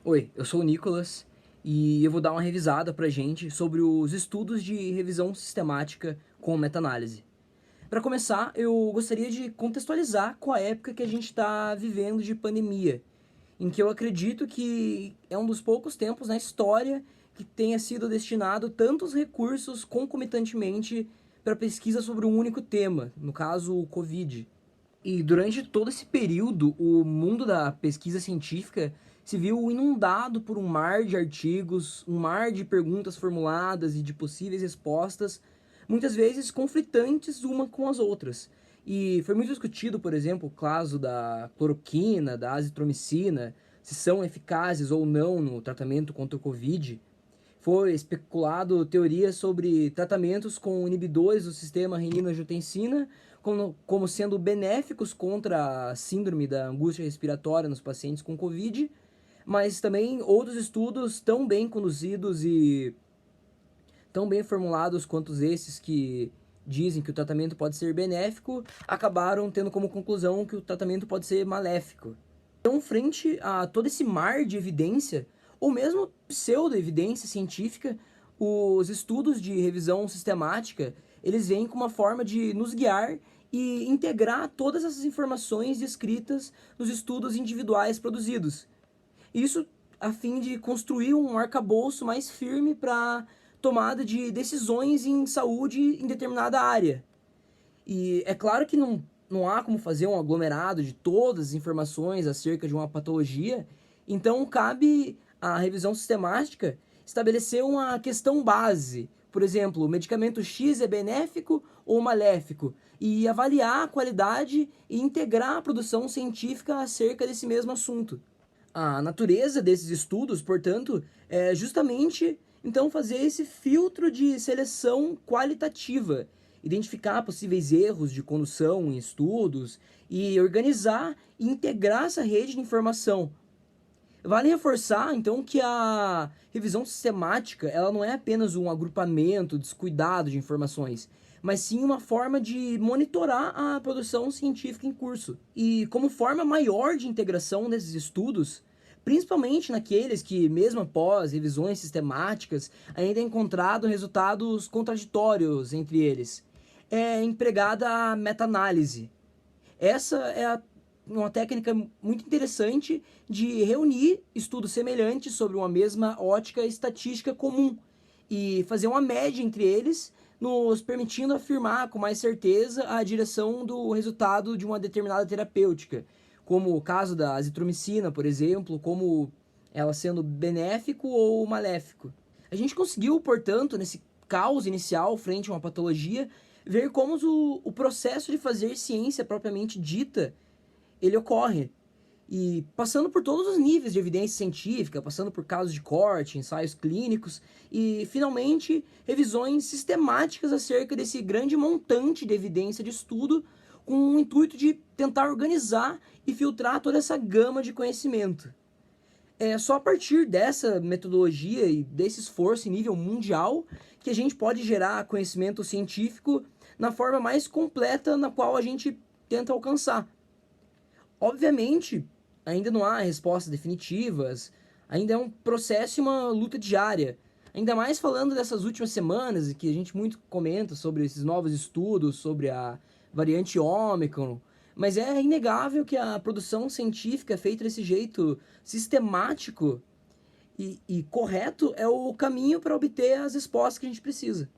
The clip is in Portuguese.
Oi, eu sou o Nicolas e eu vou dar uma revisada pra gente sobre os estudos de revisão sistemática com meta-análise. Para começar, eu gostaria de contextualizar com a época que a gente está vivendo de pandemia, em que eu acredito que é um dos poucos tempos na história que tenha sido destinado tantos recursos concomitantemente para pesquisa sobre um único tema, no caso, o Covid. E durante todo esse período, o mundo da pesquisa científica se viu inundado por um mar de artigos, um mar de perguntas formuladas e de possíveis respostas, muitas vezes conflitantes uma com as outras. E foi muito discutido, por exemplo, o caso da cloroquina, da azitromicina, se são eficazes ou não no tratamento contra o Covid. Foi especulado teorias sobre tratamentos com inibidores do sistema renina-angiotensina como sendo benéficos contra a síndrome da angústia respiratória nos pacientes com Covid, mas também outros estudos tão bem conduzidos e tão bem formulados quanto esses que dizem que o tratamento pode ser benéfico, acabaram tendo como conclusão que o tratamento pode ser maléfico. Então, frente a todo esse mar de evidência, ou mesmo pseudo-evidência científica, os estudos de revisão sistemática, eles vêm com uma forma de nos guiar e integrar todas essas informações descritas nos estudos individuais produzidos. Isso a fim de construir um arcabouço mais firme para tomada de decisões em saúde em determinada área. E é claro que não há como fazer um aglomerado de todas as informações acerca de uma patologia, então cabe à revisão sistemática estabelecer uma questão base. Por exemplo, o medicamento X é benéfico ou maléfico? E avaliar a qualidade e integrar a produção científica acerca desse mesmo assunto. A natureza desses estudos, portanto, é justamente então fazer esse filtro de seleção qualitativa, identificar possíveis erros de condução em estudos e organizar e integrar essa rede de informação. Vale reforçar, então, que a revisão sistemática ela não é apenas um agrupamento descuidado de informações, mas sim uma forma de monitorar a produção científica em curso. E como forma maior de integração desses estudos, principalmente naqueles que, mesmo após revisões sistemáticas, ainda é encontrado resultados contraditórios entre eles, é empregada a meta-análise. Essa é uma técnica muito interessante de reunir estudos semelhantes sobre uma mesma ótica estatística comum e fazer uma média entre eles, nos permitindo afirmar com mais certeza a direção do resultado de uma determinada terapêutica, como o caso da azitromicina, por exemplo, como ela sendo benéfico ou maléfico. A gente conseguiu, portanto, nesse caos inicial frente a uma patologia, ver como o processo de fazer ciência propriamente dita ele ocorre. E passando por todos os níveis de evidência científica, passando por casos de corte, ensaios clínicos e, finalmente, revisões sistemáticas acerca desse grande montante de evidência de estudo com o intuito de tentar organizar e filtrar toda essa gama de conhecimento. É só a partir dessa metodologia e desse esforço em nível mundial que a gente pode gerar conhecimento científico na forma mais completa na qual a gente tenta alcançar. Obviamente, ainda não há respostas definitivas, ainda é um processo e uma luta diária. Ainda mais falando dessas últimas semanas, e que a gente muito comenta sobre esses novos estudos, sobre a variante Ômicron, mas é inegável que a produção científica feita desse jeito sistemático e correto é o caminho para obter as respostas que a gente precisa.